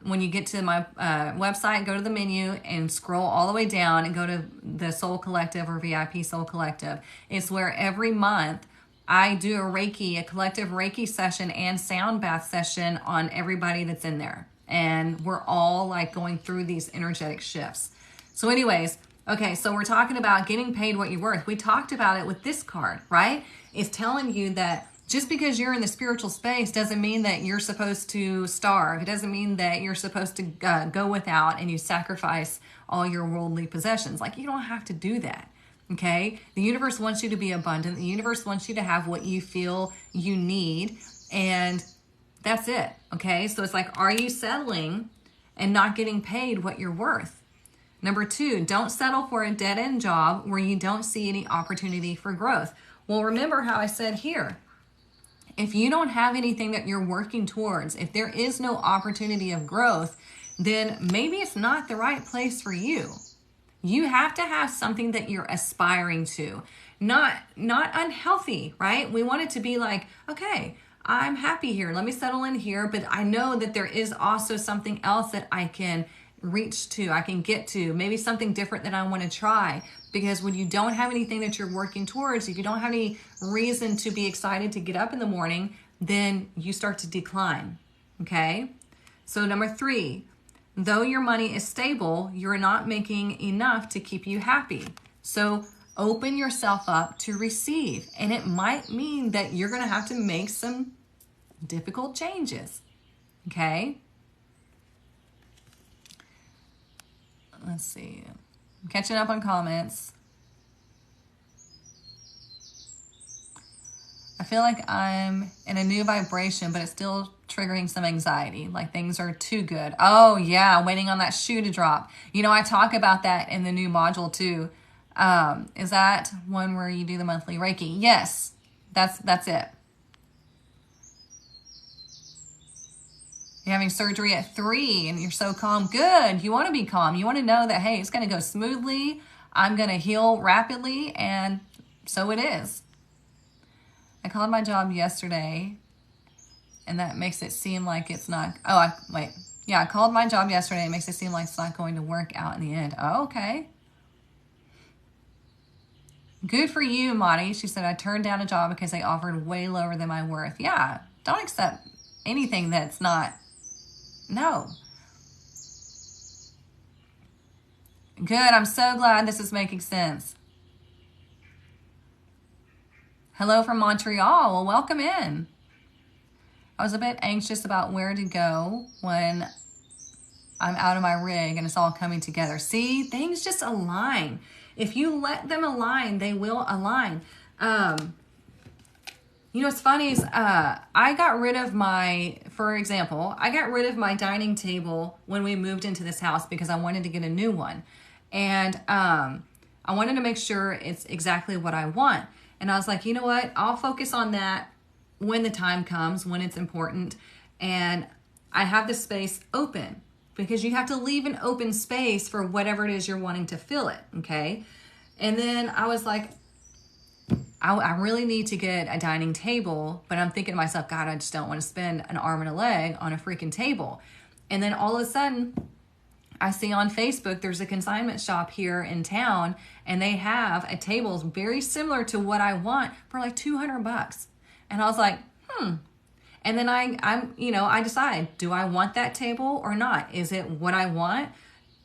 When you get to my website, go to the menu and scroll all the way down and go to the Soul Collective or VIP Soul Collective. It's where every month I do a collective Reiki session and sound bath session on everybody that's in there. And we're all like going through these energetic shifts. So anyways, okay, so we're talking about getting paid what you're worth. We talked about it with this card, right? It's telling you that just because you're in the spiritual space doesn't mean that you're supposed to starve. It doesn't mean that you're supposed to go without and you sacrifice all your worldly possessions. Like, you don't have to do that, okay? The universe wants you to be abundant. The universe wants you to have what you feel you need, and that's it, okay? So it's like, are you settling and not getting paid what you're worth? Number 2, don't settle for a dead-end job where you don't see any opportunity for growth. Well, remember how I said here, if you don't have anything that you're working towards, if there is no opportunity of growth, then maybe it's not the right place for you. You have to have something that you're aspiring to. Not unhealthy, right? We want it to be like, okay, I'm happy here. Let me settle in here. But I know that there is also something else that I can reach to, I can get to, maybe something different that I want to try. Because when you don't have anything that you're working towards, if you don't have any reason to be excited to get up in the morning, then you start to decline, okay? So number 3, though your money is stable, you're not making enough to keep you happy. So open yourself up to receive. And it might mean that you're going to have to make some difficult changes, okay? Let's see. I'm catching up on comments. I feel like I'm in a new vibration, but it's still triggering some anxiety. Like things are too good. Oh yeah, waiting on that shoe to drop. You know, I talk about that in the new module too. Is that one where you do the monthly Reiki? Yes, that's it. You're having surgery at 3 and you're so calm. Good. You want to be calm. You want to know that, hey, it's going to go smoothly. I'm going to heal rapidly. And so it is. I called my job yesterday and that makes it seem like it's not. Wait. Yeah, I called my job yesterday. It makes it seem like it's not going to work out in the end. Oh, okay. Good for you, Monty. She said, I turned down a job because they offered way lower than my worth. Yeah, don't accept anything that's not. No. Good. I'm so glad this is making sense. Hello from Montreal. Well, welcome in. I was a bit anxious about where to go when I'm out of my rig and it's all coming together. See, things just align. If you let them align, they will align. You know, what's funny is I got rid of my dining table when we moved into this house because I wanted to get a new one. And I wanted to make sure it's exactly what I want. And I was like, you know what? I'll focus on that when the time comes, when it's important. And I have the space open because you have to leave an open space for whatever it is you're wanting to fill it, okay? And then I was like, I really need to get a dining table, but I'm thinking to myself, God, I just don't want to spend an arm and a leg on a freaking table. And then all of a sudden, I see on Facebook, there's a consignment shop here in town, and they have a table very similar to what I want for like $200. And I was like, And then I decide, do I want that table or not? Is it what I want,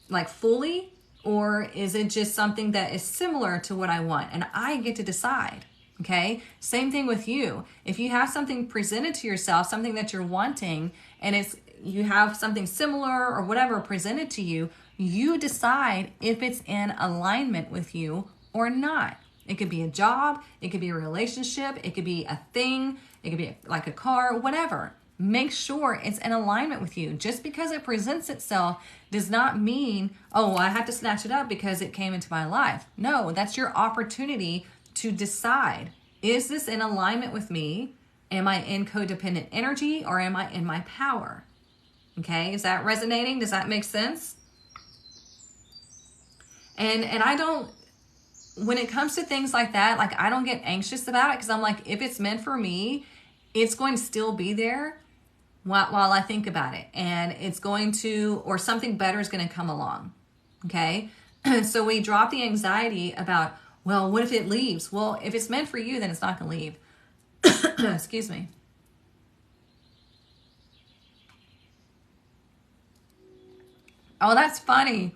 like fully? Or is it just something that is similar to what I want? And I get to decide, okay? Same thing with you. If you have something presented to yourself, something that you're wanting, and you have something similar or whatever presented to you, you decide if it's in alignment with you or not. It could be a job, it could be a relationship, it could be a thing, it could be like a car, whatever. Make sure it's in alignment with you. Just because it presents itself does not mean, oh, I have to snatch it up because it came into my life. No, that's your opportunity to decide, is this in alignment with me? Am I in codependent energy or am I in my power? Okay, is that resonating? Does that make sense? And I don't, when it comes to things like that, like I don't get anxious about it because I'm like, if it's meant for me, it's going to still be there while I think about it. And it's going to, or something better is going to come along. Okay. So we drop the anxiety about, well, what if it leaves? Well, if it's meant for you, then it's not going to leave. Excuse me. Oh, that's funny.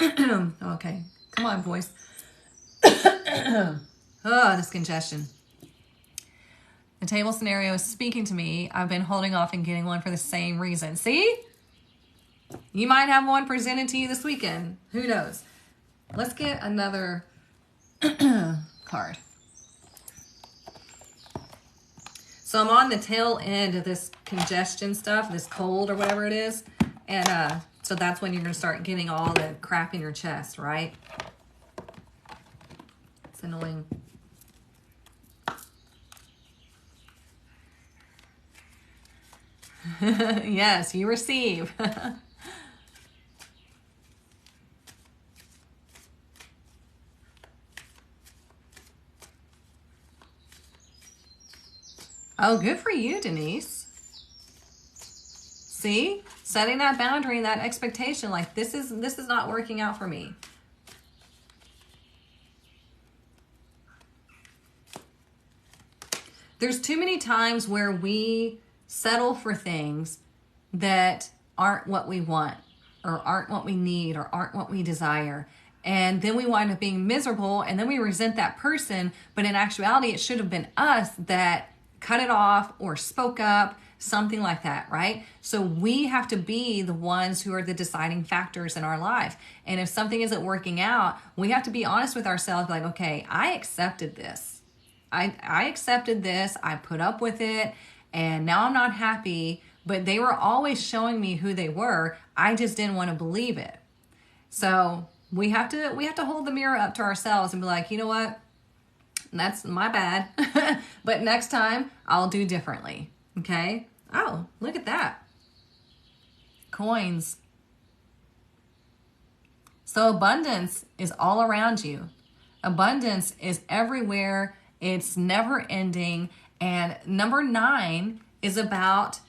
Okay. Come on, voice. Oh, this congestion. The table scenario is speaking to me. I've been holding off and getting one for the same reason. See? You might have one presented to you this weekend. Who knows? Let's get another card. So I'm on the tail end of this congestion stuff, this cold or whatever it is. And so that's when you're going to start getting all the crap in your chest, right? It's annoying. Yes, you receive. Oh, good for you, Denise. See? Setting that boundary, that expectation, like this is not working out for me. There's too many times where we settle for things that aren't what we want or aren't what we need or aren't what we desire. And then we wind up being miserable and then we resent that person. But in actuality, it should have been us that cut it off or spoke up, something like that, right? So we have to be the ones who are the deciding factors in our life. And if something isn't working out, we have to be honest with ourselves, like, okay, I accepted this. I accepted this. I put up with it. And now I'm not happy, but they were always showing me who they were. I just didn't want to believe it. So We have to hold the mirror up to ourselves and be like, you know what? That's my bad. But next time I'll do differently. Okay? Oh, look at that. Coins. So abundance is all around you. Abundance is everywhere. It's never ending. And number 9 is about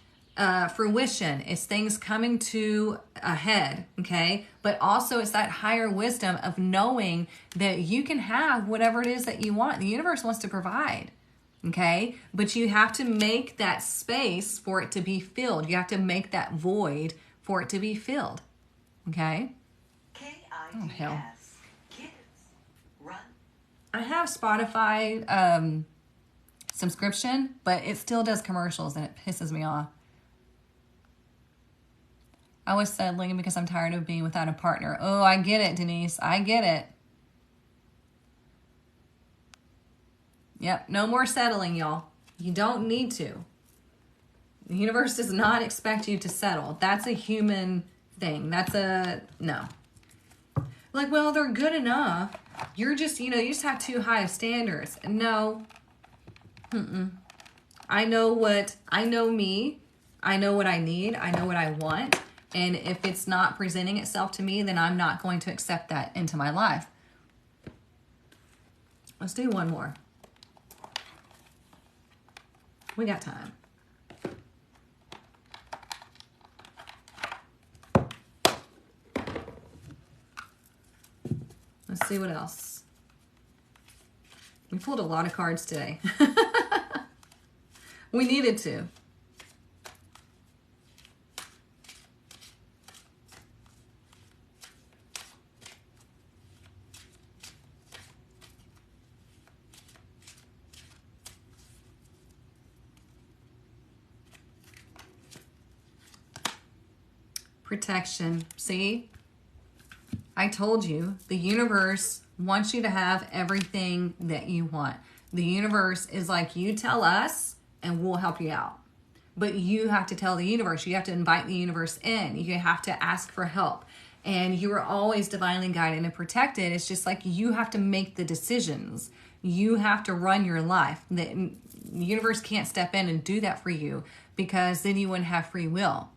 fruition. It's things coming to a head, okay? But also it's that higher wisdom of knowing that you can have whatever it is that you want. The universe wants to provide, okay? But you have to make that space for it to be filled. You have to make that void for it to be filled, okay? Oh, hell. Kids, run. I have Spotify subscription, but it still does commercials and it pisses me off. I was settling because I'm tired of being without a partner. Oh, I get it, Denise. I get it. Yep, no more settling, y'all. You don't need to. The universe does not expect you to settle. That's a human thing. No. Like, well, they're good enough. You're just, you just have too high of standards. No. I know me. I know what I need. I know what I want. And if it's not presenting itself to me, then I'm not going to accept that into my life. Let's do one more. We got time. Let's see what else. We pulled a lot of cards today. We needed to. Protection. See? I told you, the universe wants you to have everything that you want. The universe is like, you tell us and we'll help you out. But you have to tell the universe. You have to invite the universe in. You have to ask for help. And you are always divinely guided and protected. It's just like you have to make the decisions. You have to run your life. The universe can't step in and do that for you because then you wouldn't have free will.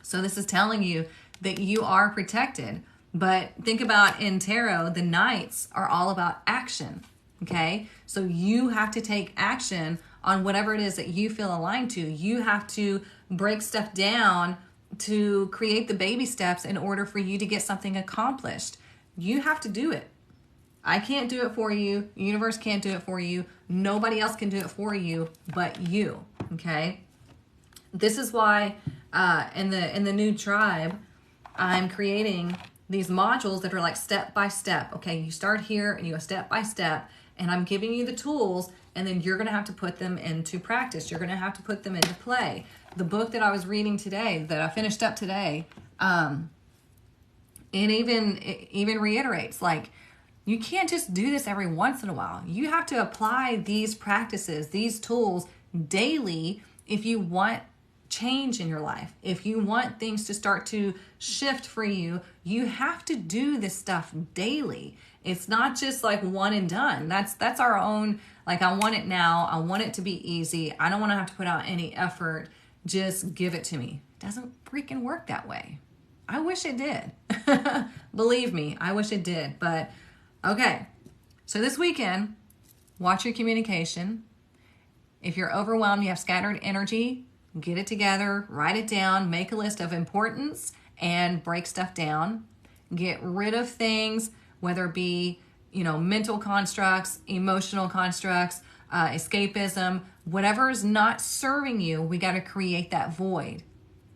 So this is telling you that you are protected. But think about in tarot, the knights are all about action, okay? So you have to take action on whatever it is that you feel aligned to. You have to break stuff down to create the baby steps in order for you to get something accomplished. You have to do it. I can't do it for you. The universe can't do it for you. Nobody else can do it for you but you, okay? This is why in the new tribe, I'm creating these modules that are like step by step. Okay, you start here and you go step by step, and I'm giving you the tools, and then you're going to have to put them into practice. You're going to have to put them into play. The book that I was reading today, that I finished up today, it even reiterates, like, you can't just do this every once in a while. You have to apply these practices, these tools daily if you want change in your life. If you want things to start to shift for you, you have to do this stuff daily. It's not just like one and done. That's our own, like, I want it now. I want it to be easy. I don't want to have to put out any effort. Just give it to me. It doesn't freaking work that way. I wish it did. Believe me, I wish it did. But okay. So this weekend, watch your communication. If you're overwhelmed, you have scattered energy, get it together, write it down, make a list of importance, and break stuff down. Get rid of things, whether it be, mental constructs, emotional constructs, escapism, whatever is not serving you, we got to create that void.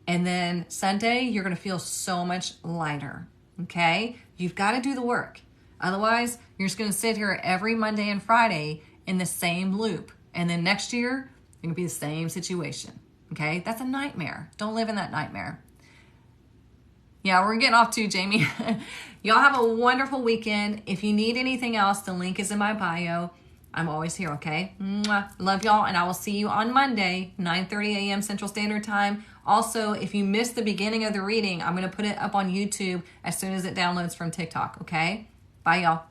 And then Sunday, you're going to feel so much lighter, okay? You've got to do the work. Otherwise, you're just going to sit here every Monday and Friday in the same loop. And then next year, you're going to be the same situation. Okay, that's a nightmare. Don't live in that nightmare. Yeah, we're getting off too, Jamie. Y'all have a wonderful weekend. If you need anything else, the link is in my bio. I'm always here, okay? Mwah. Love y'all, and I will see you on Monday, 9:30 a.m. Central Standard Time Also, if you missed the beginning of the reading, I'm going to put it up on YouTube as soon as it downloads from TikTok, okay? Bye, y'all.